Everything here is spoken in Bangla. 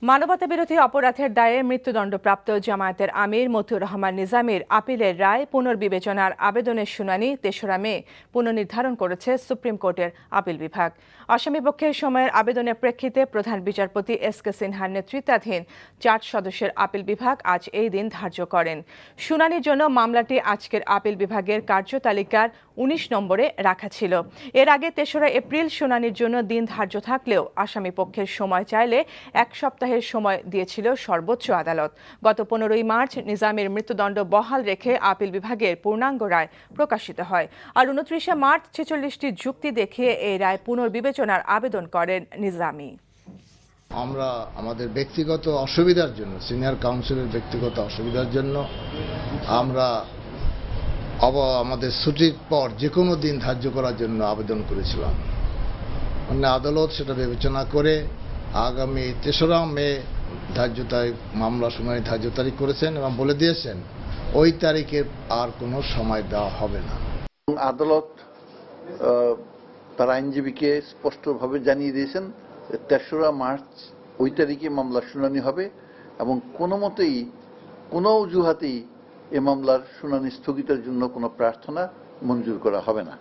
মানবতাবিরোধী অপরাধের দায়ে মৃত্যুদণ্ডপ্রাপ্ত জামায়াতের আমির মতিউর রহমান নিজামীর আপিলের রায় পুনর্বিবেচনার আবেদনের শুনানি ৩রা মে পুনর্নির্ধারণ করেছে সুপ্রিম কোর্টের আপিল বিভাগ। আসামিপক্ষের সময়ের আবেদনের প্রেক্ষিতে প্রধান বিচারপতি এস.কে সিনহার নেতৃত্বাধীন ৪ সদস্যের আপিল বিভাগ আজ এই দিন ধার্য করেন। শুনানির জন্য মামলাটি আজকের আপিল বিভাগের কার্যতালিকার ১৯ নম্বরে রাখা ছিল। এর আগে ৩রা এপ্রিল শুনানির জন্য দিন ধার্য থাকলেও আসামিপক্ষের সময় চাইলে ১ সপ্তাহের সময় দিয়েছিল সর্বোচ্চ আদালত। গত ১৫ই মার্চ নিজামীর মৃত্যুদণ্ড বহাল রেখে আপিল বিভাগের পূর্ণাঙ্গ রায় প্রকাশিত হয়। আর ২৯শে মার্চ ৪৬টি যুক্তি দেখিয়ে এই রায় পুনর্বিবেচনার আবেদন করেন নিজামী। আমরা আমাদের ব্যক্তিগত অসুবিধার জন্য, সিনিয়র কাউন্সিলের ব্যক্তিগত অসুবিধার জন্য আমরা আমাদের ছুটির পর যে কোনো দিন ধার্য করার জন্য আবেদন করেছিলাম। মানে আদালত সেটা বিবেচনা করে আগামী ৩রা মে ধার্য তারিখ, মামলা শুনানি ধার্য তারিখ করেছেন এবং বলে দিয়েছেন ওই তারিখে আর কোনো সময় দেওয়া হবে না। আদালত তার আইনজীবীকে স্পষ্টভাবে জানিয়ে দিয়েছেন ৩রা মার্চ ওই তারিখে মামলার শুনানি হবে এবং কোনো মতেই কোনো অজুহাতেই এ মামলার শুনানি স্থগিতের জন্য কোনো প্রার্থনা মঞ্জুর করা হবে না।